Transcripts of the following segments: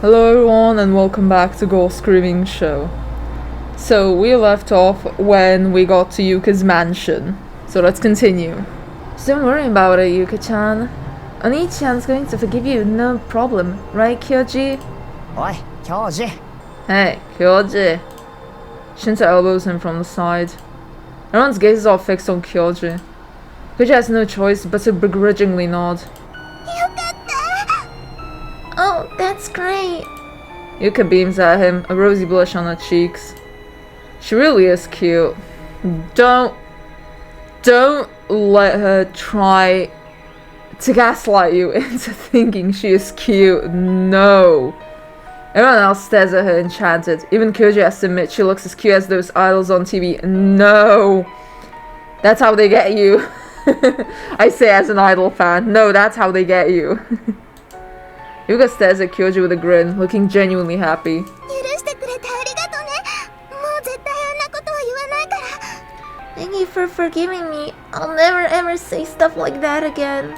Hello everyone and welcome back to Gore Screaming Show. So we left off when we got to Yuka's mansion. So let's continue. So don't worry about it, Yuka-chan. Oni-chan's going to forgive you, no problem. Right, Kyoji? Oi, Kyoji. Hey, Kyoji. Shinta elbows him from the side. Everyone's gaze is all fixed on Kyoji. Kyoji has no choice but to begrudgingly nod. Oh, that's great. Yuka beams at him, a rosy blush on her cheeks. She really is cute. Don't let her try to gaslight you into thinking she is cute. No. Everyone else stares at her enchanted. Even Kyoji has to admit she looks as cute as those idols on TV. No. That's how they get you. I say as an idol fan. No, that's how they get you. Yuka stares at Kyoji with a grin, looking genuinely happy. Thank you for forgiving me. I'll never ever say stuff like that again.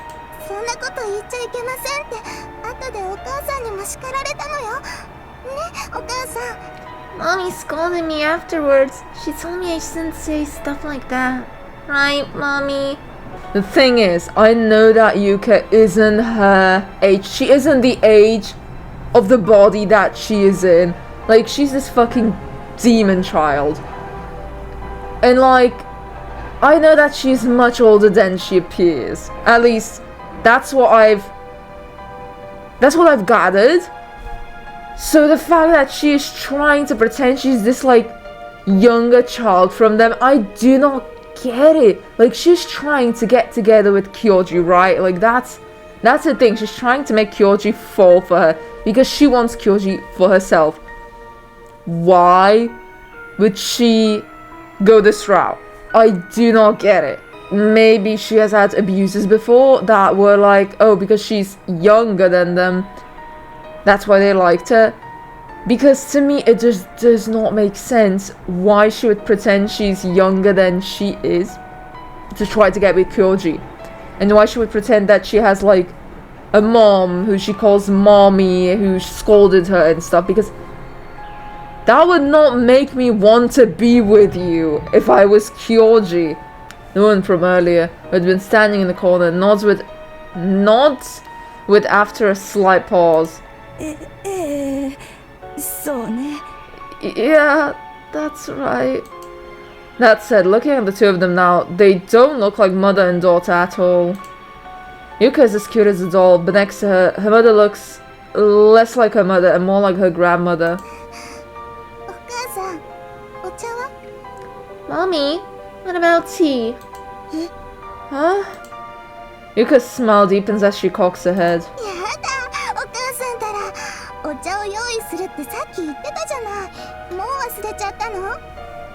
Mommy scolded me afterwards. She told me I shouldn't say stuff like that. Right, Mommy? The thing is, I know that Yuka isn't her age. She isn't the age of the body that she is in. Like, she's this fucking demon child. And like, I know that she's much older than she appears. At least, that's what I've gathered. So the fact that she is trying to pretend she's this like younger child from them, I do not get it. Like, she's trying to get together with Kyoji, right? Like, that's the thing. She's trying to make Kyoji fall for her because she wants Kyoji for herself. Why would she go this route? I do not get it. Maybe she has had abuses before that were like, oh, because she's younger than them, that's why they liked her. Because to me, it just does not make sense why she would pretend she's younger than she is to try to get with Kyoji. And why she would pretend that she has like a mom who she calls mommy, who scolded her and stuff. Because that would not make me want to be with you if I was Kyoji. The one from earlier who had been standing in the corner nods with after a slight pause. Yeah, that's right. That said, looking at the two of them now, they don't look like mother and daughter at all. Yuka is as cute as a doll, but next to her, her mother looks less like her mother and more like her grandmother. Mommy, what about tea? Huh? Yuka's smile deepens as she cocks her head.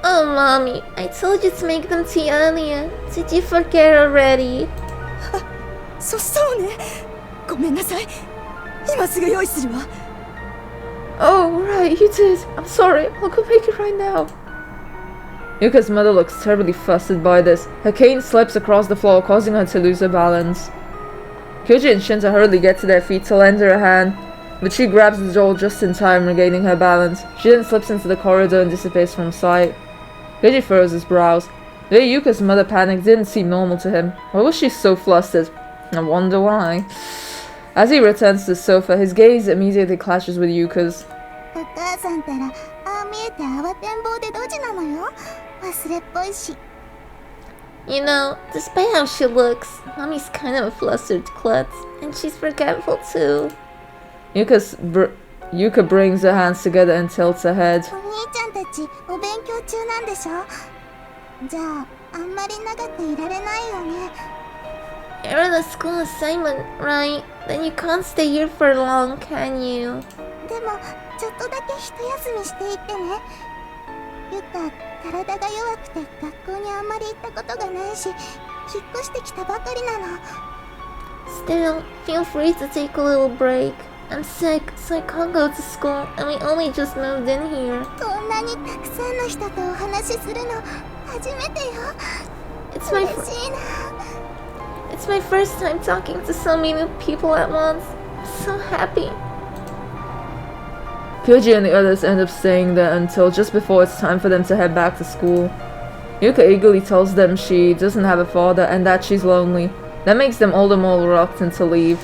Oh, Mommy, I told you to make them tea earlier. Did you forget already? Oh, right, you did. I'm sorry. I'll go make it right now. Yuka's mother looks terribly flustered by this. Her cane slips across the floor, causing her to lose her balance. Kyoji and Shinta hurriedly get to their feet to lend her a hand, but she grabs the doll just in time, regaining her balance. She then slips into the corridor and dissipates from sight. Kyoji furrows his brows. The way Yuka's mother panicked didn't seem normal to him. Why was she so flustered? I wonder why. As he returns to the sofa, his gaze immediately clashes with Yuka's. You know, despite how she looks, Mommy's kind of a flustered klutz, and she's forgetful too. Yuka brings her hands together and tilts her head. You're on a school assignment, right? Then you can't stay here for long, can you? Still, feel free to take a little break. I'm sick, so I can't go to school, and we only just moved in here. It's my first time talking to so many people at once. I'm so happy. Kyoji and the others end up staying there until just before it's time for them to head back to school. Yuka eagerly tells them she doesn't have a father and that she's lonely. That makes them all the more reluctant to leave.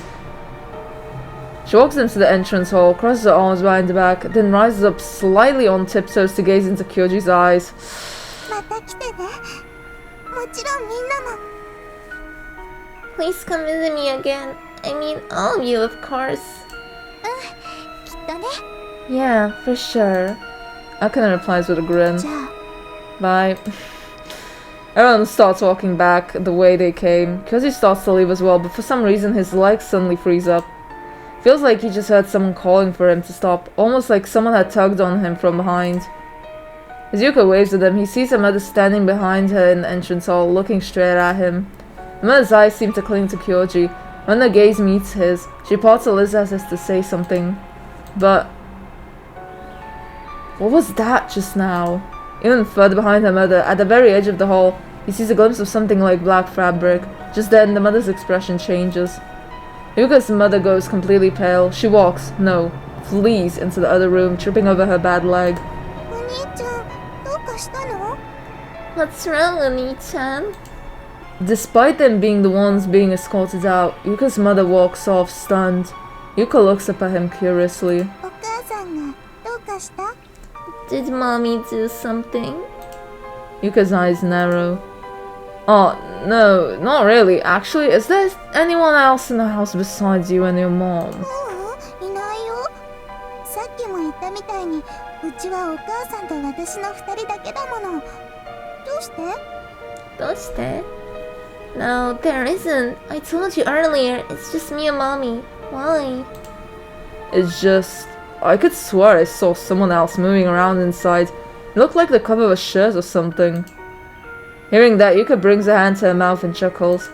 She walks into the entrance hall, crosses her arms behind the back, then rises up slightly on tiptoes to gaze into Kyoji's eyes. Please come visit me again. I mean, all of you, of course. Yeah, for sure. Akane replies with a grin. Bye. Everyone starts walking back the way they came. Kyoji starts to leave as well, but for some reason his legs suddenly freeze up. Feels like he just heard someone calling for him to stop, almost like someone had tugged on him from behind. As Yuka waves at him, he sees her mother standing behind her in the entrance hall, looking straight at him. The mother's eyes seem to cling to Kyoji. When their gaze meets his, she parts her lips as if to say something. But what was that just now? Even further behind her mother, at the very edge of the hall, he sees a glimpse of something like black fabric. Just then, the mother's expression changes. Yuka's mother goes completely pale. She flees into the other room, tripping over her bad leg. What's wrong, Oni-chan? Despite them being the ones being escorted out, Yuka's mother walks off stunned. Yuka looks up at him curiously. Did mommy do something? Yuka's eyes narrow. Oh, no, not really. Actually, is there anyone else in the house besides you and your mom? No, there isn't. I told you earlier, it's just me and mommy. Why? It's just... I could swear I saw someone else moving around inside. It looked like the cover of a shirt or something. Hearing that, Yuka brings her hand to her mouth and chuckles.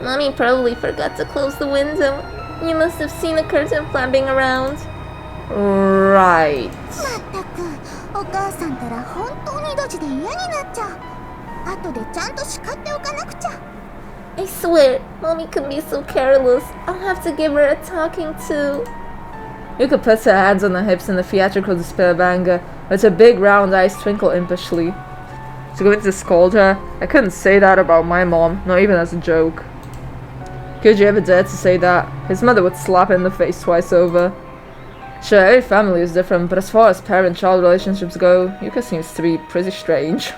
Mommy probably forgot to close the window. You must have seen a curtain flapping around. Right. I swear, mommy can be so careless. I'll have to give her a talking to. Yuka puts her hands on her hips in a theatrical display of anger, but her big round eyes twinkle impishly. She's going to scold her. I couldn't say that about my mom, not even as a joke. Could you ever dare to say that? His mother would slap him in the face twice over. Sure, every family is different, but as far as parent-child relationships go, Yuka seems to be pretty strange.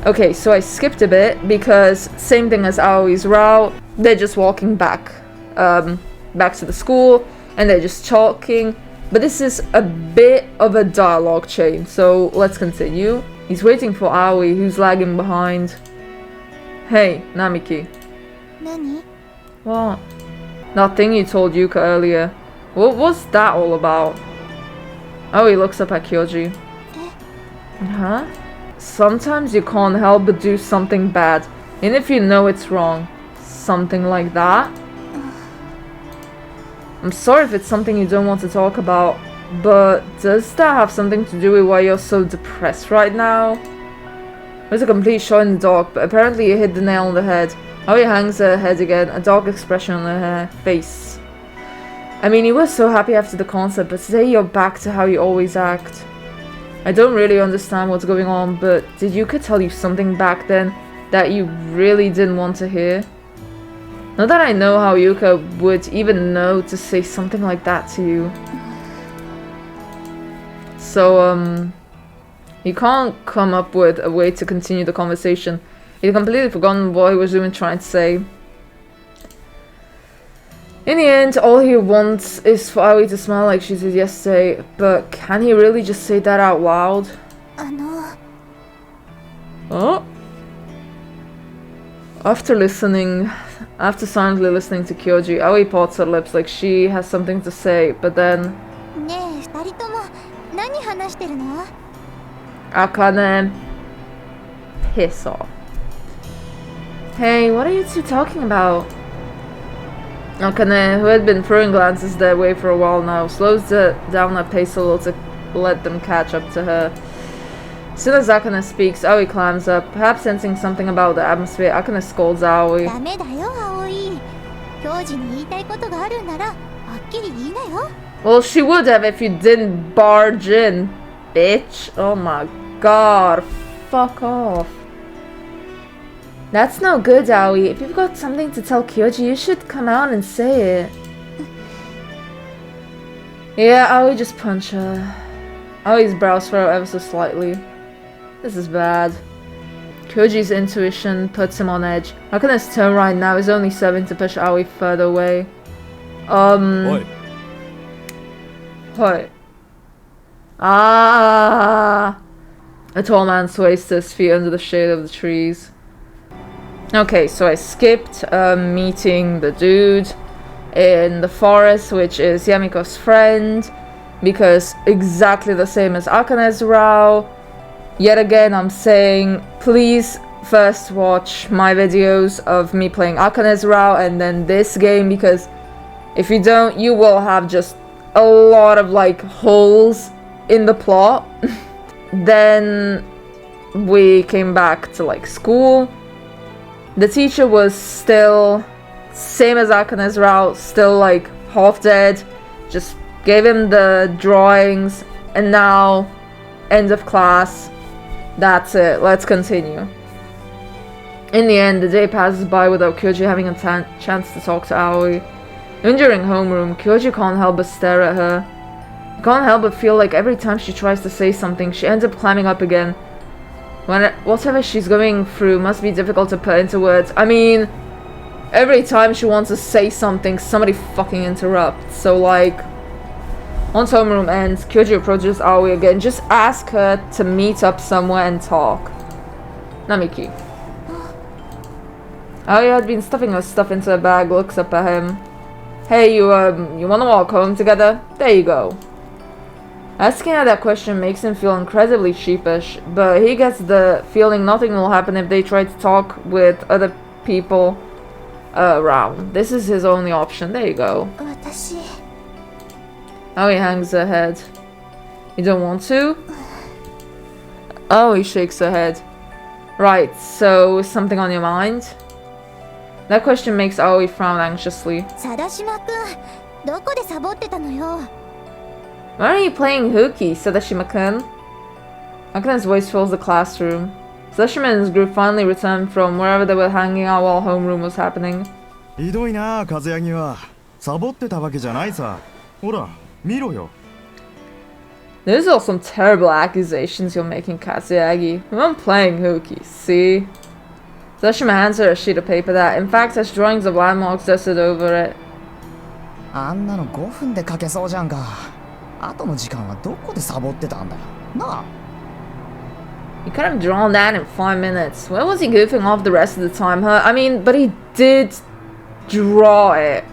Okay, so I skipped a bit because same thing as Aoi's route. They're just walking back to the school and they're just talking. But this is a bit of a dialogue chain, so let's continue. He's waiting for Aoi, who's lagging behind. Hey, Namiki. Nani? What? That thing you told Yuka earlier. What was that all about? Aoi looks up at Kyoji. Huh? Sometimes you can't help but do something bad, and if you know it's wrong. Something like that? I'm sorry if it's something you don't want to talk about, but does that have something to do with why you're so depressed right now? There's a complete shot in the dark, but apparently you hit the nail on the head. Aoi hangs her head again, a dark expression on her face. I mean, you were so happy after the concert, but today you're back to how you always act. I don't really understand what's going on, but did Yuka tell you something back then that you really didn't want to hear? Not that I know how Yuka would even know to say something like that to you. So, you can't come up with a way to continue the conversation. He'd completely forgotten what he was even trying to say. In the end, all he wants is for Aoi to smile like she did yesterday, but can he really just say that out loud? Oh? After silently listening to Kyoji, Aoi parts her lips like she has something to say, but then... Akane... Piss off. Hey, what are you two talking about? Akane, who had been throwing glances their way for a while now, slows down her pace a little to let them catch up to her. As soon as Akane speaks, Aoi climbs up, perhaps sensing something about the atmosphere. Akane scolds Aoi. ダメだよ葵教授に言いたいことがあるんならはっきり言いなよ Well, she would have if you didn't barge in, bitch. Oh my god. Fuck off. That's no good, Aoi. If you've got something to tell Kyoji, you should come out and say it. Yeah, Aoi just punch her. Aoi's brows furrow ever so slightly. This is bad. Kyoji's intuition puts him on edge. Akane's turn right now is only serving to push Aoi further away. Oi. Hoi. Ah! A tall man sways to his feet under the shade of the trees. Okay, so I skipped meeting the dude in the forest, which is Yamiko's friend, because exactly the same as Akane's row. Yet again, I'm saying, please first watch my videos of me playing Akane's row and then this game, because if you don't, you will have just a lot of like holes in the plot. Then we came back to like school. The teacher was still same as Akane's route, still like half dead. Just gave him the drawings, and now end of class. That's it. Let's continue. In the end, the day passes by without Kyoji having a chance to talk to Aoi. Even during homeroom, Kyoji can't help but stare at her. He can't help but feel like every time she tries to say something, she ends up climbing up again. Whatever she's going through must be difficult to put into words. I mean, every time she wants to say something, somebody fucking interrupts. So like, once homeroom ends, Kyoji approaches Aoi again. Just ask her to meet up somewhere and talk. Namiki. Aoi had been stuffing her stuff into her bag, looks up at him. Hey, you wanna walk home together? There you go. Asking her that question makes him feel incredibly sheepish, but he gets the feeling nothing will happen if they try to talk with other people around. This is his only option. There you go. 私 Aoi hangs her head. You don't want to? Oh, he shakes her head. Right, so something on your mind? That question makes Aoi frown anxiously. 貞島くんどこでサボってたのよ Why are you playing hooky, Sadashima-kun? Akane's voice fills the classroom. Sadashima and his group finally returned from wherever they were hanging out while homeroom was happening. ひどいな、風ヤギは。サボってたわけじゃないさ。ほら、見ろよ。 Those are some terrible accusations you're making, Katsuagi. I'm playing hooky, see? Sadashima hands her a sheet of paper that, in fact, has drawings of landmarks dusted over it. あんなの5分で書けそうじゃんか。後の時間はどこでサボってたんだよ。なあ。You could have drawn that in 5 minutes. Where was he goofing off the rest of the time, huh? I mean, but he did draw it.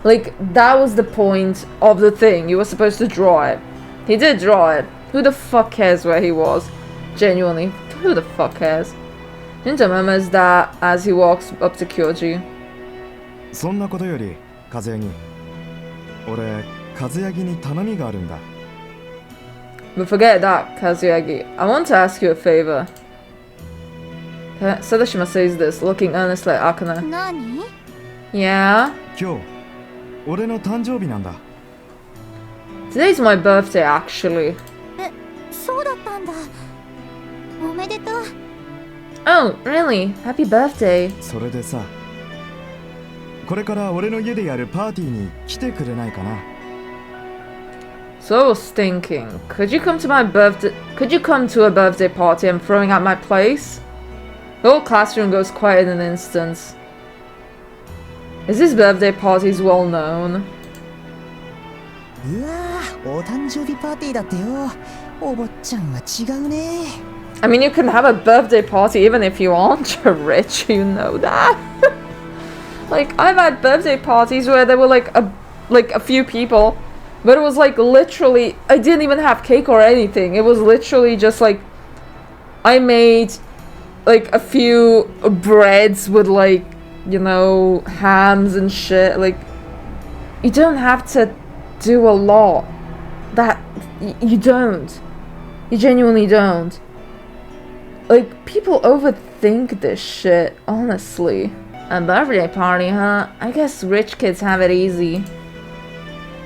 Like, that was the point of the thing. You were supposed to draw it. He did draw it. Who the fuck cares where he was? Genuinely, who the fuck cares? Jinja murmurs that as he walks up to Kyoji. そんなことより、風ヤギ。俺、風ヤギに頼みがあるんだ。 But forget that, Kazuaki. I want to ask you a favor. Sadashima says this, looking earnestly at Akane. 何 Yeah? 今日、俺の誕生日なんだ。 Today's my birthday, actually. そうだったんだおめでとう Oh, really? Happy birthday. それでさ、これから俺の家でやるパーティーに来てくれないかな。 So I was thinking, could you come to my birthday? Could you come to a birthday party I'm throwing at my place? The whole classroom goes quiet in an instant. Is this birthday parties well known? うわぁ、お誕生日パーティーだってよ。お坊ちゃんは違うね。I mean, you can have a birthday party even if you aren't rich, you know that. Like, I've had birthday parties where there were like a few people, but it was like literally, I didn't even have cake or anything. It was literally just like, I made like a few breads with like, you know, hams and shit. Like, you don't have to do a lot. You don't. You genuinely don't. Like, people overthink this shit, honestly. A birthday party, huh? I guess rich kids have it easy.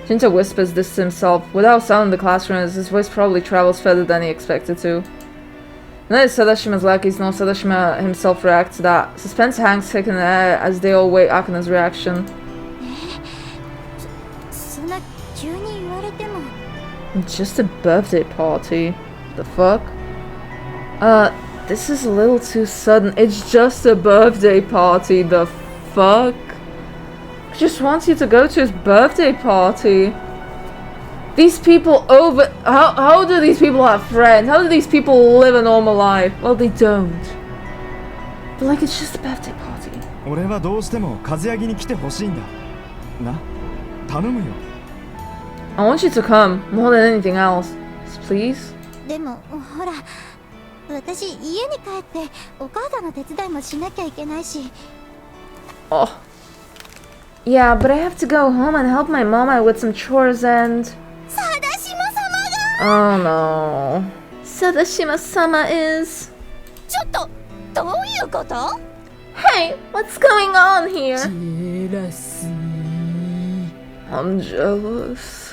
Shinta whispers this to himself. Without sound in the classroom, his voice probably travels further than he expected to. Neither Sadashima's lackeys nor Sadashima himself react to that. Suspense hangs thick in the air as they all wait Akane's reaction. Just a birthday party. The fuck? This is a little too sudden. It's just a birthday party. The fuck? He just wants you to go to his birthday party. These people how do these people have friends? How do these people live a normal life? Well, they don't. But like, it's just a birthday party. 俺はどうしても風ヤギに来てほしいんだ。な、頼むよ。I want you to come more than anything else. Please? でもほら、私家に帰ってお母さんの手伝いもしなきゃいけないし。Oh. Yeah, but I have to go home and help my mama with some chores and... Oh no. Sadashima-sama is... ちょっと、どういうこと？ Hey, what's going on here? I'm jealous.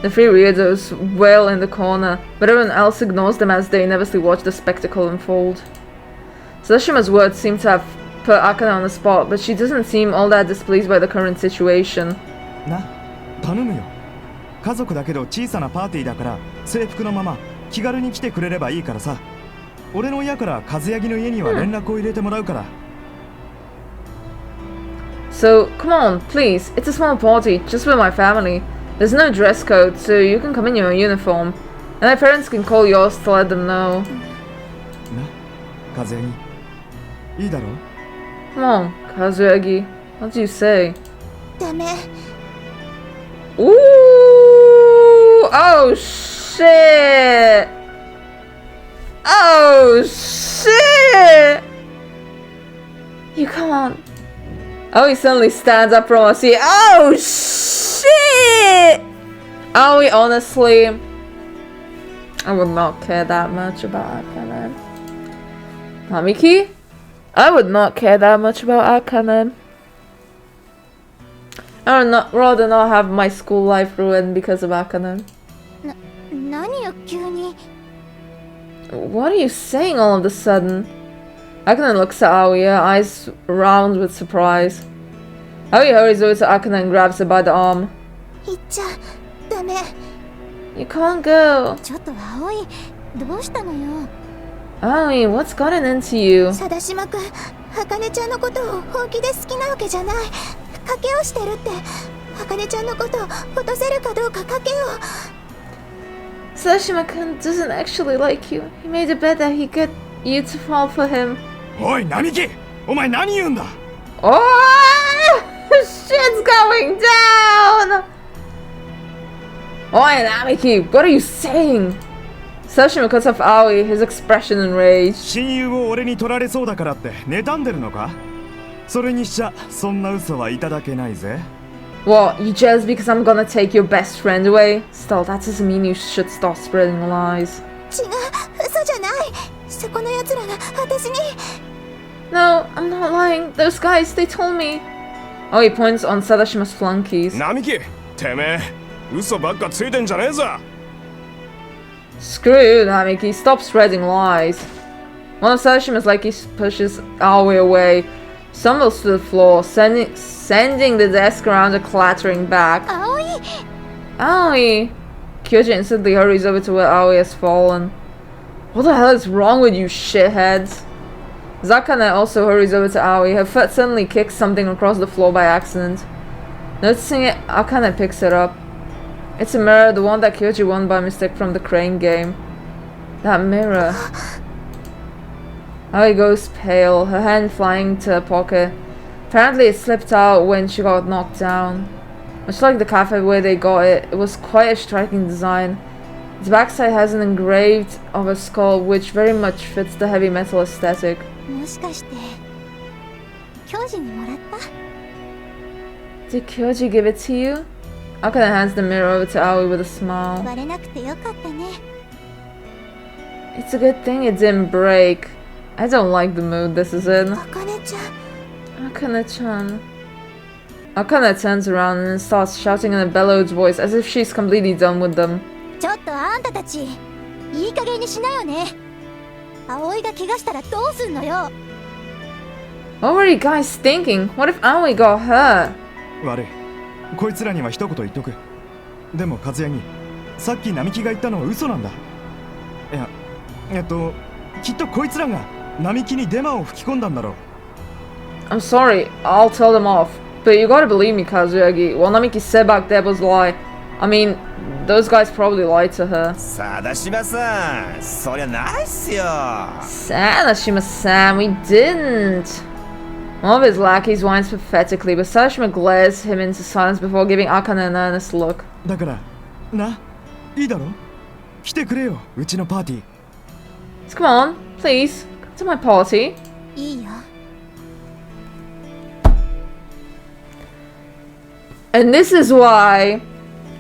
The three weirdos wail in the corner, but everyone else ignores them as they nervously watch the spectacle unfold. Sadashima's words seem to have put Akane on the spot, but she doesn't seem all that displeased by the current situation. な、頼むよ。家族だけど小さなパーティーだから制服のまま気軽に来てくれればいいからさ。俺の親から風ヤギの家には連絡を入れてもらうから。So, come on, please. It's a small party, just with my family. There's no dress code, so you can come in your uniform. And my parents can call yours to let them know. な、風ヤギ。いいだろ? Come on, Kazuyagi. What do you say? ダメ。Ooh! Oh shit! Oh shit! You come on. Oh, he suddenly stands up from us here. Oh shit! Are we honestly? I would not care that much about Akane. Namiki? I would not care that much about Akane. I would rather not have my school life ruined because of Akane. 何よ急に。 What are you saying all of a sudden? Akane looks at Aoi, her eyes round with surprise. Aoi hurries over to Akane and grabs her by the arm. 行っちゃダメ。 You can't go. ちょっと葵、どうしたのよ。 Aoi, what's gotten into you? 貞島くん、茜ちゃんのことを本気で好きなわけじゃない。賭けをしてるって。茜ちゃんのことを落とせるかどうか賭けを。 Sadashima-kun doesn't actually like you. He made a bet that he'd get you to fall for him. おい、並木！お前何言うんだ? Oh! Shit's going down! Oi, Namiki, what are you saying? Sadashima cuts off Aoi, his expression enraged. 親友を俺に取られそうだからって妬んでるのか? それにしちゃそんな嘘はいただけないぜ。 What, you jealous because I'm gonna take your best friend away? Still, that doesn't mean you should stop spreading lies. 違う、嘘じゃない。そこの奴らが私に。 No, I'm not lying. Those guys, they told me. Oh, he points on Sadashima's flunkies. 並木、てめえ、嘘ばっかついてんじゃねえぞ。 Screw you, Namiki. Stop spreading lies. One of Sadashima's lackeys pushes Aoi away, stumbles to the floor, sending the desk around and clattering back. Aoi! Aoi! Kyoji instantly hurries over to where Aoi has fallen. What the hell is wrong with you shitheads? Zakane also hurries over to Aoi. Her foot suddenly kicks something across the floor by accident. Noticing it, Akane picks it up. It's a mirror, the one that Kyoji won by mistake from the crane game. That mirror. Aoi goes pale, her hand flying to her pocket. Apparently it slipped out when she got knocked down. Much like the cafe where they got it, it was quite a striking design. Its backside has an engraved of a skull which very much fits the heavy metal aesthetic. もしかして、教授にもらった？ Did Kyoji give it to you? Akane hands the mirror over to Aoi with a smile. 割れなくてよかったね。It's a good thing it didn't break. I don't like the mood this is in. あかねちゃん Akane-chan. Akane turns around and starts shouting in a bellowed voice as if she's completely done with them. ちょっとあんたたちいい加減にしなよね。葵が怪我したらどうすんのよ。 What were you guys thinking? What if Aoi got hurt? 悪い。こいつらには一言言っとく。でも和也に、さっき並木が言ったのは嘘なんだ。いや、きっとこいつらが並木にデマを吹き込んだんだろう。I'm sorry, I'll tell them off. But you gotta believe me, Kazuyagi. What Namiki said back there was a lie. I mean, those guys probably lied to her. sadashimaさん、そりゃないっすよ。Sadashima-san, we didn't. One of his lackeys whines pathetically, but Sadashima glares him into silence before giving Akane an earnest look. だから、いいだろ？来てくれよ、うちのパーティー。So come on, please, come to my party. いいよ。 And this is why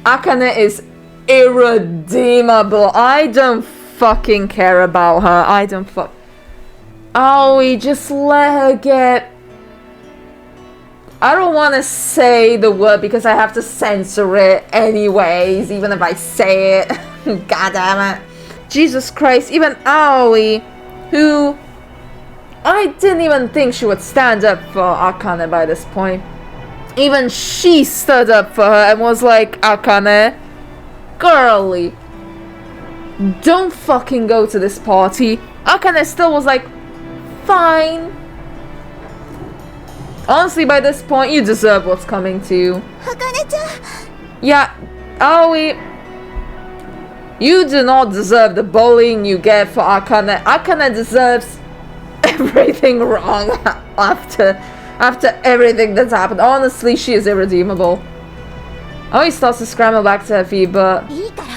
Akane is irredeemable. I don't fucking care about her. I don't fuck. Oh, we just let her get... I don't want to say the word because I have to censor it anyways, even if I say it. God damn it. Jesus Christ, even Aoi, who... I didn't even think she would stand up for Akane by this point. Even she stood up for her and was like, Akane, girly, don't fucking go to this party. Akane still was like, fine. Honestly, by this point, you deserve what's coming to you. あかねちゃん Yeah, Aoi, you do not deserve the bullying you get for Akane. Akane deserves everything wrong after everything that's happened. Honestly, she is irredeemable. Aoi starts to scramble back to her feet, but いいから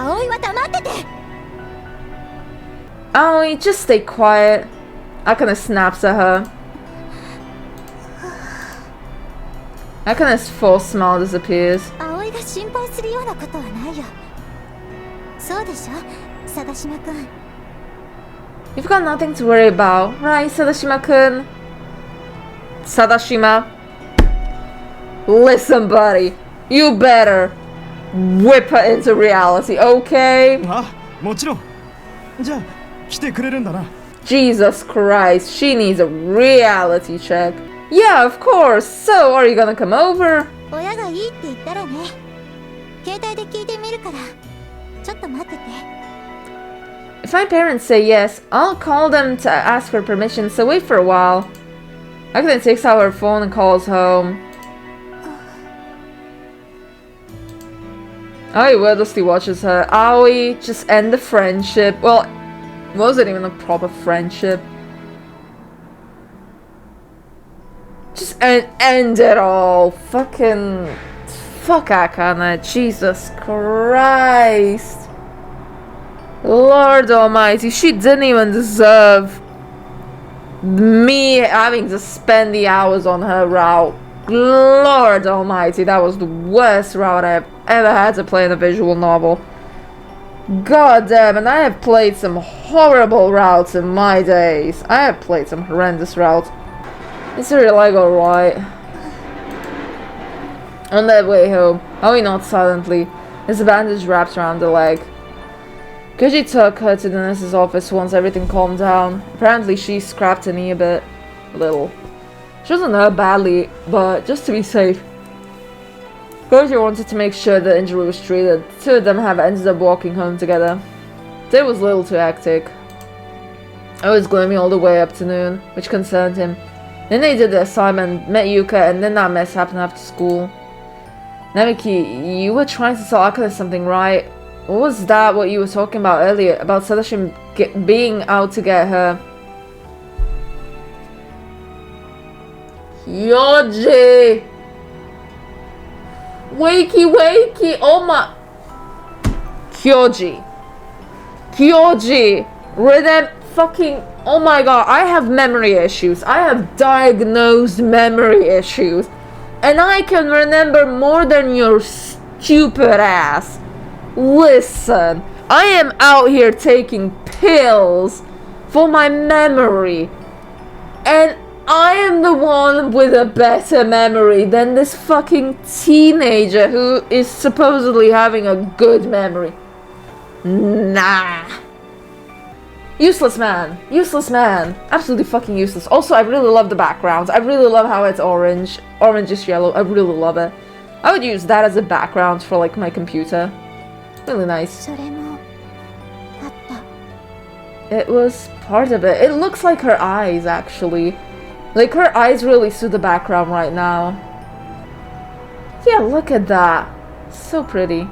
葵は黙ってて。 Aoi, just stay quiet. Akane snaps at her. Akane's forced smile disappears. 葵が心配するようなことはないよ。そうでしょ、sadashima君。 You've got nothing to worry about, right, Sadashima-kun? Sadashima, listen, buddy. You better whip her into reality, okay? あ、もちろん。じゃあ、来てくれるんだな。Jesus Christ, she needs a reality check. Yeah, of course. So, are you gonna come over? 親がいいって言ったらね。携帯で聞いてみるから。ちょっと待ってて。 If my parents say yes, I'll call them to ask for permission, so wait for a while. Akane takes out her phone and calls home. Aoi wordlessly watches her. Aoi, just end the friendship. Well, it wasn't even a proper friendship. Just end it all. Fuck Akane. Jesus Christ. Lord Almighty, she didn't even deserve me having to spend the hours on her route. Lord Almighty, that was the worst route I've ever had to play in a visual novel. God damn, and I have played some horrible routes in my days. I have played some horrendous routes. It's really like alright. On their way home, Aoi nods silently. There's a bandage wrapped around the leg. Koji took her to the nurse's office once everything calmed down. Apparently she scrapped her knee a little. She wasn't hurt badly, but just to be safe. Koji wanted to make sure the injury was treated. The two of them have ended up walking home together. Day was little too hectic. I was gloomy all the way up to noon, which concerned him. Then they did the assignment, met Yuka, and then that mess happened after school. Namiki, you were trying to tell Akane something, right? What was that what you were talking about earlier? About Sadashima being out to get her? Yoji! Wakey! Oh my... Kyoji! Fucking... Oh my god, I have memory issues. I have diagnosed memory issues. And I can remember more than your stupid ass. Listen, I am out here taking pills for my memory. And I am the one with a better memory than this fucking teenager who is supposedly having a good memory. Nah. Useless man. Useless man. Absolutely fucking useless. Also, I really love the backgrounds. I really love how it's orange. Orange is yellow. I really love it. I would use that as a background for like my computer. Really nice. それもあった。 It was part of it. It looks like her eyes, actually. Like, her eyes really suit the background right now. Yeah, look at that. So pretty.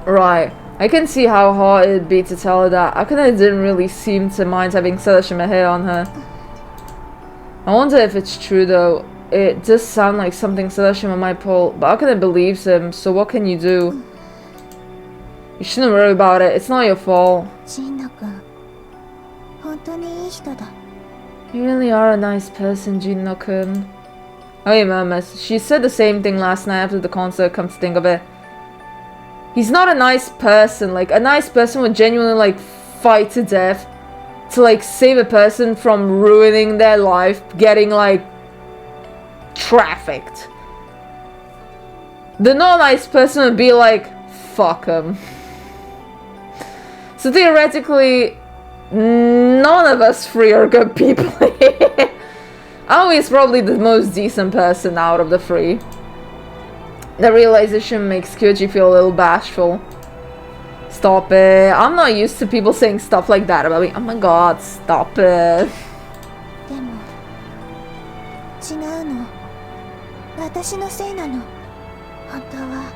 Right. I can see how hard it'd be to tell her that. Akane didn't really seem to mind having Sadashima hair on her. I wonder if it's true, though. It does sound like something Sadashima might pull, but Akane believes him, so what can you do? You shouldn't worry about it. It's not your fault. 神野くん、本当にいい人だ。 You really are a nice person, Jinno-kun. Oh, he murmurs. She said the same thing last night after the concert, come to think of it. He's not a nice person. Like, a nice person would genuinely, like, fight to death to, like, save a person from ruining their life, getting, like, trafficked. The not-nice person would be like, fuck him. So theoretically, none of us three are good people. Aoi is probably the most decent person out of the three. The realization makes Kyoji feel a little bashful. Stop it. I'm not used to people saying stuff like that about me. Oh my god, stop it. でも違うの。私のせいなの。本当は。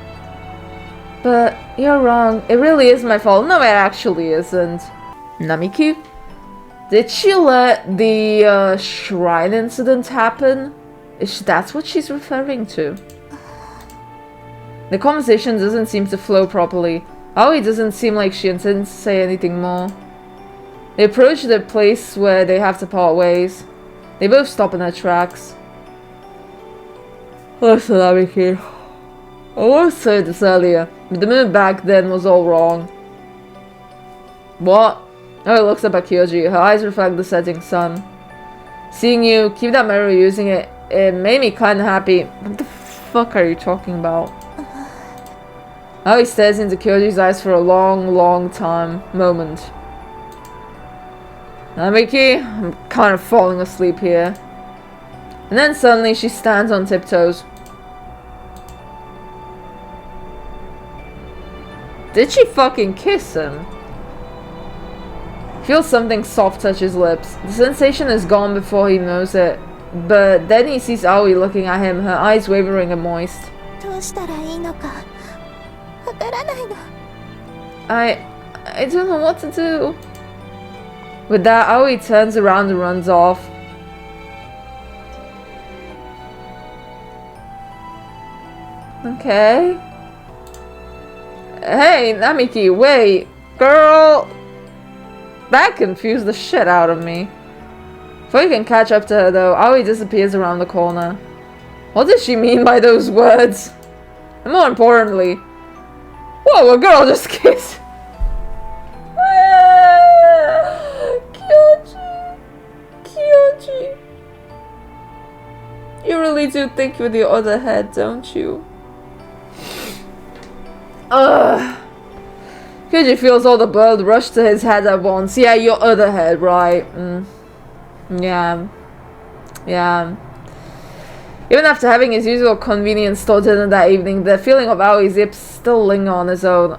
But you're wrong. It really is my fault. No, it actually isn't. Namiki? Did she let the shrine incident happen? That's what she's referring to. The conversation doesn't seem to flow properly. Aoi doesn't seem like she intends to say anything more. They approach the place where they have to part ways. They both stop in their tracks. Listen, Namiki. I was said this earlier, but the move back then was all wrong. What? Aoi looks up at Kyoji. Her eyes reflect the setting sun. Seeing you keep that mirror using it, it made me kinda happy. What the fuck are you talking about? Aoi stares into Kyoji's eyes for a long moment. Namiki, I'm kind of falling asleep here. And then suddenly she stands on tiptoes. Did she fucking kiss him? Feels something soft touch his lips. The sensation is gone before he knows it. But then he sees Aoi looking at him, her eyes wavering and moist. どうしたらいいのかわからないの。 I don't know what to do. With that, Aoi turns around and runs off. Okay. Hey, Namiki, wait. Girl! That confused the shit out of me. Before you can catch up to her though, Aoi disappears around the corner. What does she mean by those words? And more importantly, whoa, a girl just kissed. Kyoji. Kyoji. You really do think with your other head, don't you? Ugh. Kyoji feels all the blood rush to his head at once. Yeah, your other head, right? Yeah. Yeah. Even after having his usual convenience store dinner that evening, the feeling of Aoi's lips still linger on his own.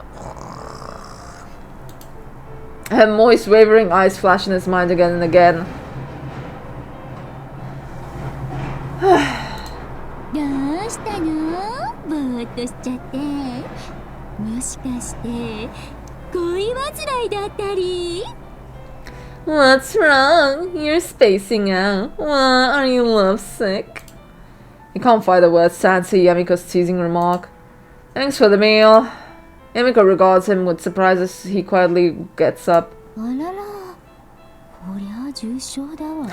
Her moist, wavering eyes flash in his mind again and again. どうしたの？ぼーっとしちゃって。もしかして恋煩いだったり？ What's wrong? You're spacing out. What? Are you lovesick? You can't find the words to answer Yamiko's teasing remark. Thanks for the meal. Yamiko regards him with surprise as he quietly gets up. あらら、こりゃ重症だわ。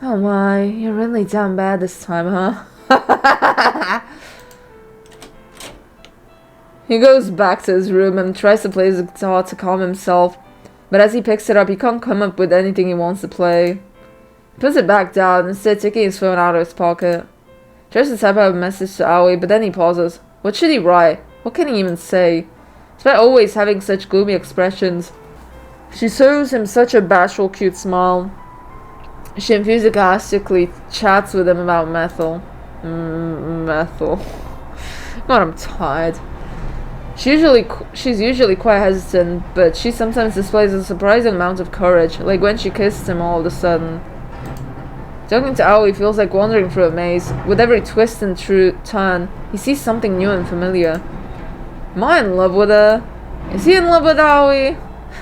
Oh my, you're really damn bad this time, huh? He goes back to his room and tries to play his guitar to calm himself, but as he picks it up, he can't come up with anything he wants to play. He puts it back down, instead taking his phone out of his pocket. Tries to type out a message to Aoi, but then he pauses. What should he write? What can he even say? Despite always having such gloomy expressions, she shows him such a bashful, cute smile. She enthusiastically chats with him about methyl. Methyl. God, I'm tired. She's usually quite hesitant, but she sometimes displays a surprising amount of courage, like when she kissed him all of a sudden. Talking to Aoi feels like wandering through a maze. With every twist and turn, he sees something new and familiar. Am I in love with her? Is he in love with Aoi?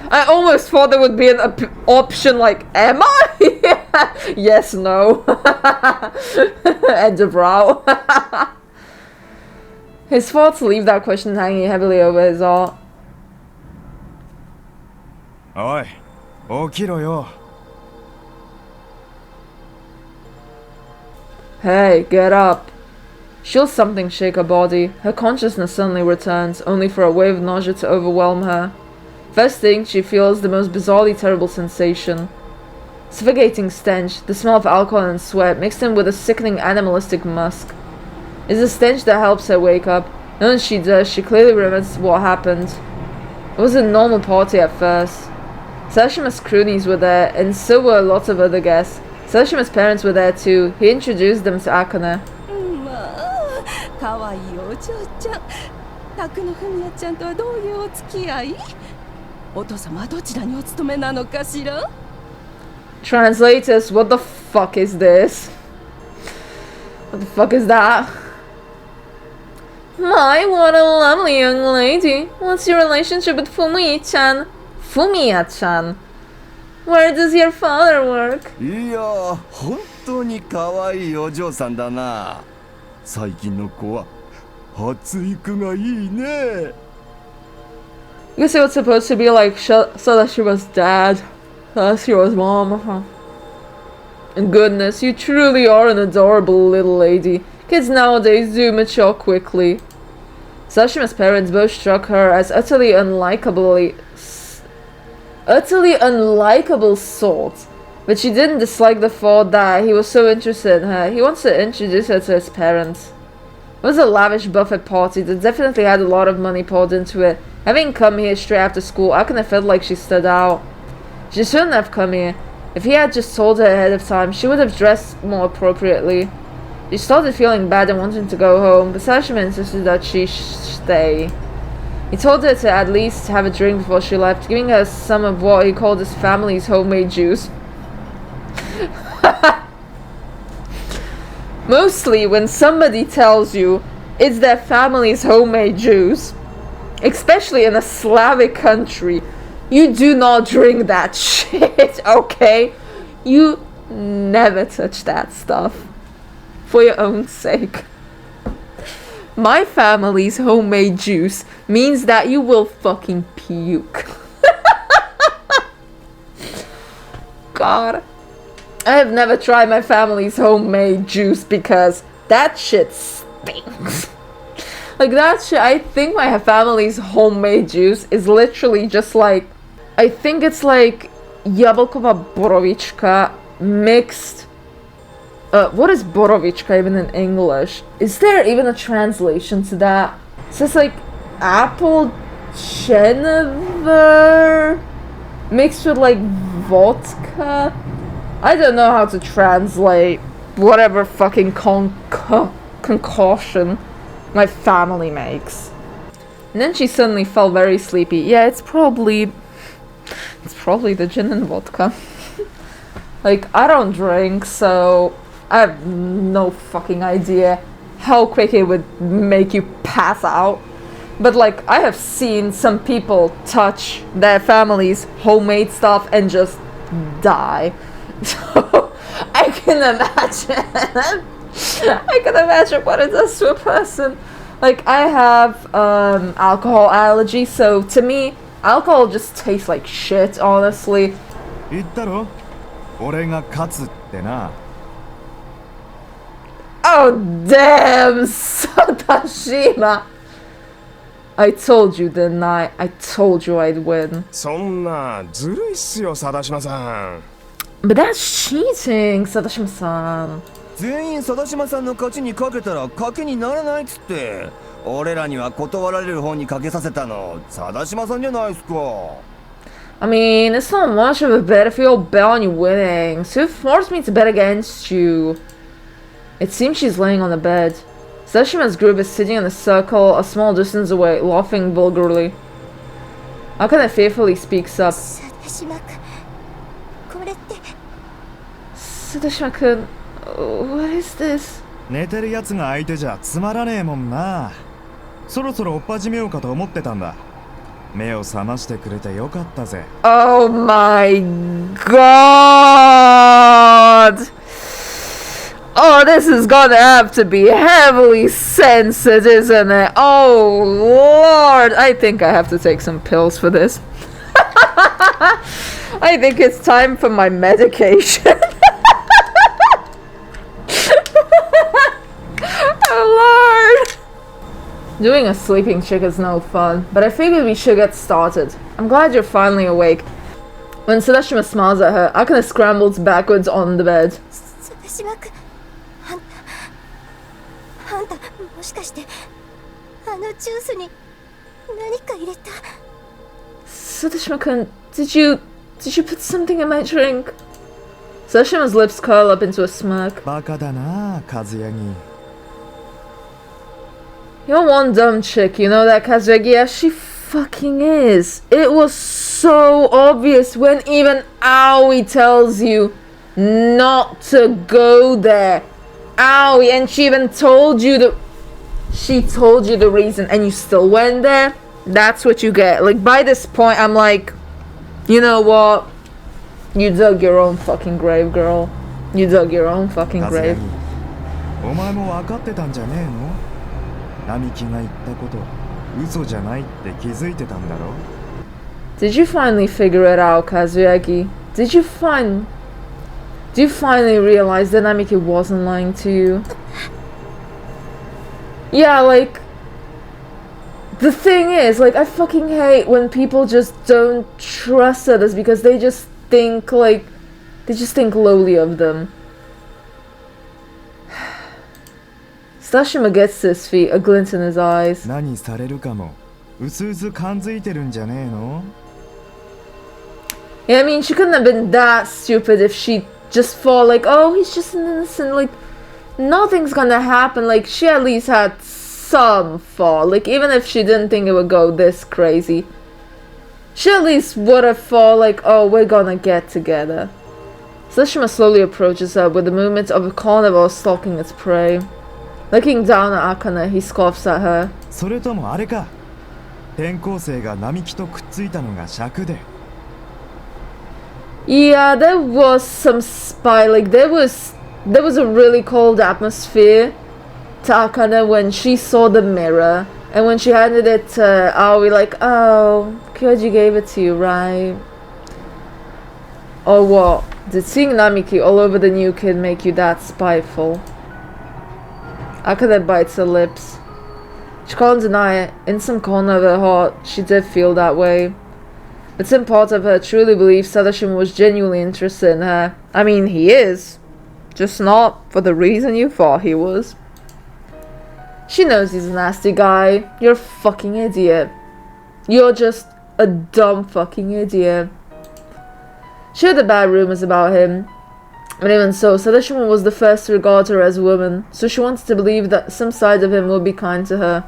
I almost thought there would be an option like, am I? Yes, no. And a brow. His thoughts leave that question hanging heavily over his heart. おい、起きろよ。 Hey, get up. She feels something shake her body. Her consciousness suddenly returns, only for a wave of nausea to overwhelm her. First thing, she feels the most bizarrely terrible sensation. Suffocating stench, the smell of alcohol and sweat, mixed in with a sickening animalistic musk. It's a stench that helps her wake up, and when she does, she clearly remembers what happened. It was a normal party at first. Sashima's cronies were there, and so were lots of other guests. Sashima's parents were there too. He introduced them to Akane. かわいいお嬢ちゃん。宅野文也ちゃんとはどういうお付き合い？お父様はどちらにお勤めなのかしら？ Translators, what the fuck is this? What the fuck is that? My, what a lovely young lady. What's your relationship with Fumiya-chan? Fumiya-chan? Where does your father work? いや、本当に可愛いお嬢さんだな。最近の子は発育がいいね。 I guess it was supposed to be like so that she was dad, that she was mom. And goodness, you truly are an adorable little lady. Kids nowadays do mature quickly. Sashima's parents both struck her as utterly unlikable sorts, but she didn't dislike the thought that he was so interested in her. He wants to introduce her to his parents. It was a lavish buffet party that definitely had a lot of money poured into it. Having come here straight after school, Akane felt like she stood out. She shouldn't have come here. If he had just told her ahead of time, she would have dressed more appropriately. She started feeling bad and wanting to go home, but Sashima insisted that she stay. He told her to at least have a drink before she left, giving her some of what he called his family's homemade juice. Mostly when somebody tells you it's their family's homemade juice, especially in a Slavic country, you do not drink that shit, okay? You never touch that stuff. For your own sake. My family's homemade juice means that you will fucking puke. God. I have never tried my family's homemade juice because that shit stinks. Like that shit, I think my family's homemade juice is literally just like, I think it's like jablkova borovička mixed. What is borovička even in English? Is there even a translation to that? It's just like apple genever mixed with like vodka. I don't know how to translate whatever fucking concoction my family makes. And then she suddenly felt very sleepy. Yeah, it's probably the gin and vodka. Like, I don't drink, so I have no fucking idea how quick it would make you pass out. But like, I have seen some people touch their family's homemade stuff and just die. So I can imagine what it does to a person. Like, I have alcohol allergy, so to me, alcohol just tastes like shit, honestly. 言ったろ俺が勝つってな Oh damn, Satashima. I told you, didn't I? I told you I'd win. そんなずるいっすよ貞島さん。 But that's cheating, Sadashima-san. 全員貞島さんの勝ちにかけたら賭けにならないっつって、俺らには断られる方にかけさせたの貞島さんじゃないっすか。 I mean, it's not much of a bet if you all bet on you winning. So you forced me to bet against you. It seems she's laying on the bed. Sadashima's group is sitting in a circle a small distance away, laughing vulgarly. Akane fearfully speaks up. 貞島君、これって。 Sadashima-kun, what is this? 寝てるやつが相手じゃつまらねえもんな。そろそろ追っ始めようかと思ってたんだ。目を覚ましてくれてよかったぜ。 Oh my god! Oh, this is gonna have to be heavily censored, isn't it? Oh lord! I think I have to take some pills for this. I think it's time for my medication. Oh lord! Doing a sleeping chick is no fun, but I figured we should get started. I'm glad you're finally awake. When Sadashima smiles at her, Akane scrambles backwards on the bed. 貞島君、あんたもしかしてあのジュースに何か入れた？ Sadashima-kun, did you put something in my drink? Sadashima's lips curl up into a smirk. バカだな、和ヤギ。 You're one dumb chick, you know that, Kazuyagi? Yeah, she fucking is. It was so obvious when even Aoi tells you not to go there. Aoi, and she even told you the reason, and you still went there. That's what you get. Like, by this point, I'm like, you know what? You dug your own fucking grave, girl. You dug your own fucking 和ヤ grave. ギ、お前も分かってたんじゃねえの？並木が言ったこと嘘じゃないって気づいてたんだろ？ Did you finally figure it out, Kazuyagi? Do you finally realize that Namiki wasn't lying to you? Yeah, like, the thing is, like, I fucking hate when people just don't trust others because they just think lowly of them. Sadashima gets to his feet, a glint in his eyes. 何されるかもうすうす感づいてるんじゃねえの？ Yeah, I mean, she couldn't have been that stupid if she just thought, like, oh, he's just an innocent, like, nothing's gonna happen. Like, she at least had some thought. Like, even if she didn't think it would go this crazy, she at least would have thought, like, oh, we're gonna get together. Sadashima slowly approaches her with the movement of a carnivore stalking its prey. Looking down at Akane, he scoffs at her. それともあれか、転校生が並木とくっついたのが尺で。 Yeah, there was some spy, like, there was a really cold atmosphere to Akane when she saw the mirror, and when she handed it to Aoi, like, oh, Kyoji gave it to you, right? Or what? Did seeing Namiki all over the new kid make you that spiteful? Akane bites her lips. She can't deny it. In some corner of her heart, she did feel that way. But some part of her truly believes Sadashima was genuinely interested in her. I mean, he is. Just not for the reason you thought he was. She knows he's a nasty guy. You're a fucking idiot. You're just a dumb fucking idiot. She heard the bad rumors about him. But even so, Sadashima was the first to regard her as a woman, so she wanted to believe that some side of him would be kind to her.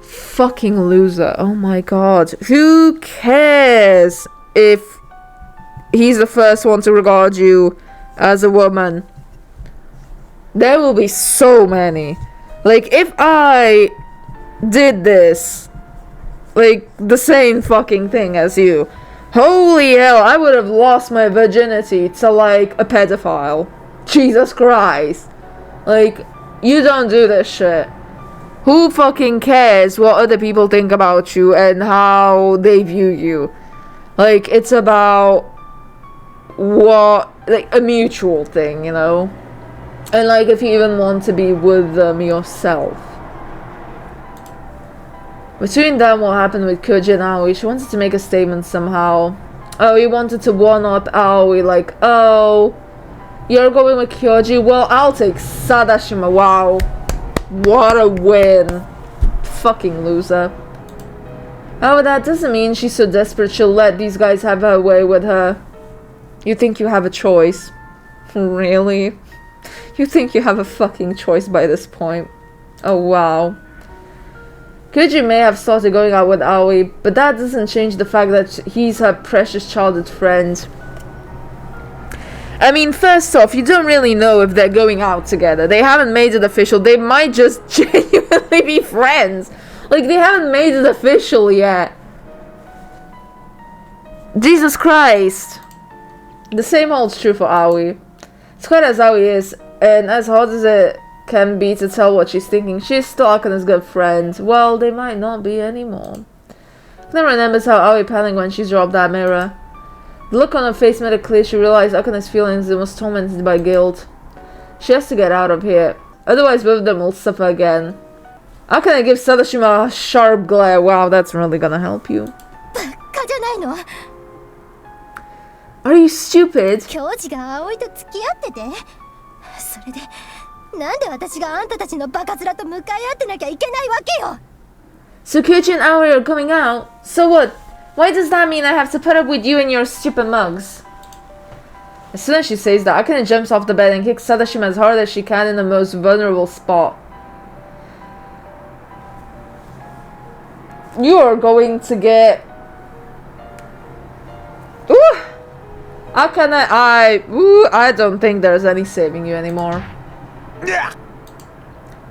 Fucking loser. Oh my god. Who cares if he's the first one to regard you as a woman? There will be so many. Like, if I did this, like, the same fucking thing as you, holy hell, I would have lost my virginity to, like, a pedophile. Jesus Christ. Like, you don't do this shit. Who fucking cares what other people think about you and how they view you? Like, it's about what, like, a mutual thing, you know? And, like, if you even want to be with them yourself. Between them, what happened with Koji and Aoi, she wanted to make a statement somehow. Oh, he wanted to one-up Aoi, like, oh, you're going with Kyoji? Well, I'll take Sadashima. Wow. What a win. Fucking loser. However, that doesn't mean she's so desperate she'll let these guys have her way with her. You think you have a choice? Really? You think you have a fucking choice by this point? Oh, wow. Koji may have started going out with Aoi, but that doesn't change the fact that he's her precious childhood friend. I mean, first off, you don't really know if they're going out together. They haven't made it official. They might just genuinely be friends. Like, they haven't made it official yet. Jesus Christ. The same holds true for Aoi. As hard as Aoi is, and as hard as it can be to tell what she's thinking, she's still Akane's good friend. Well, they might not be anymore. Akane remembers how Aoi panicked when she dropped that mirror. The look on her face made it clear she realized Akane's feelings and was tormented by guilt. She has to get out of here, otherwise both of them will suffer again. Akane gives Sadashima a sharp glare. Wow, that's really gonna help you. Are you stupid? 教授が葵と付き合ってて、それでなんで私があんたたちのバカ面と向かい合ってなきゃいけないわけよ。 So Kyoji and Aoi are coming out? So what? Why does that mean I have to put up with you and your stupid mugs? As soon as she says that, Akane jumps off the bed and kicks Sadashima as hard as she can in the most vulnerable spot. You are going to get... Ooh! Akane, I don't think there's any saving you anymore.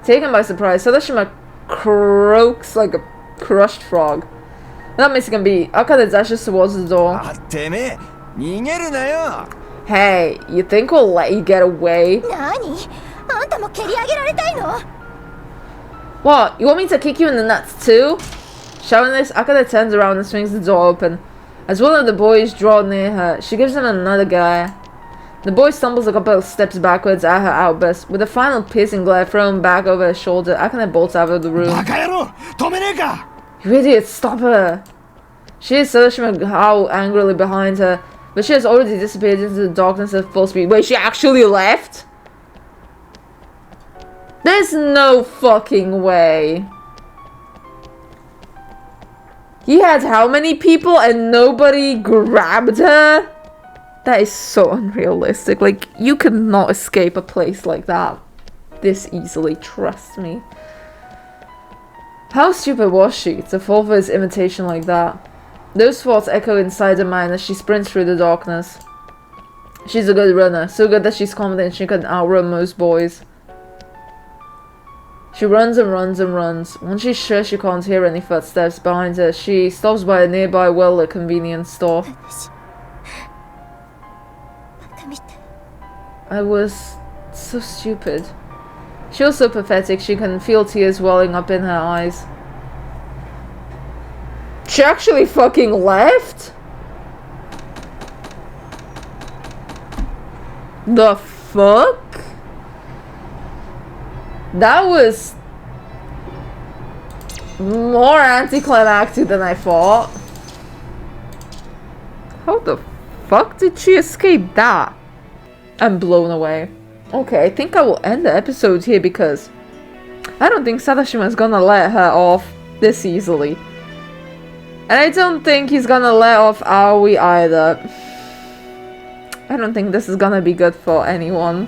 Taken by surprise, Sadashima croaks like a crushed frog. Not missing a beat, Akane dashes towards the door. Hey, you think we'll let you get away? What? You want me to kick you in the nuts too? Shouting this, Akane turns around and swings the door open. As one of the boys draw near her, she gives him another glare. The boy stumbles a couple of steps backwards at her outburst. With a final piercing glare thrown back over her shoulder, Akane bolts out of the room. You idiot, stop her! She hears Sadashima howl angrily behind her, but she has already disappeared into the darkness at full speed. Wait, she actually left? There's no fucking way. He had how many people and nobody grabbed her? That is so unrealistic. Like, you could not escape a place like that this easily, trust me. How stupid was she to fall for his imitation like that? Those thoughts echo inside her mind as she sprints through the darkness. She's a good runner, so good that she's confident she can outrun most boys. She runs and runs and runs. Once she's sure she can't hear any footsteps behind her, she stops by a nearby well-lit convenience store. I was so stupid. She was so pathetic she can feel tears welling up in her eyes. She actually fucking left? The fuck? That was more anticlimactic than I thought. How the fuck did she escape that? I'm blown away. Okay, I think I will end the episode here because I don't think Sadashima is gonna let her off this easily. And I don't think he's gonna let off Aoi either. I don't think this is gonna be good for anyone.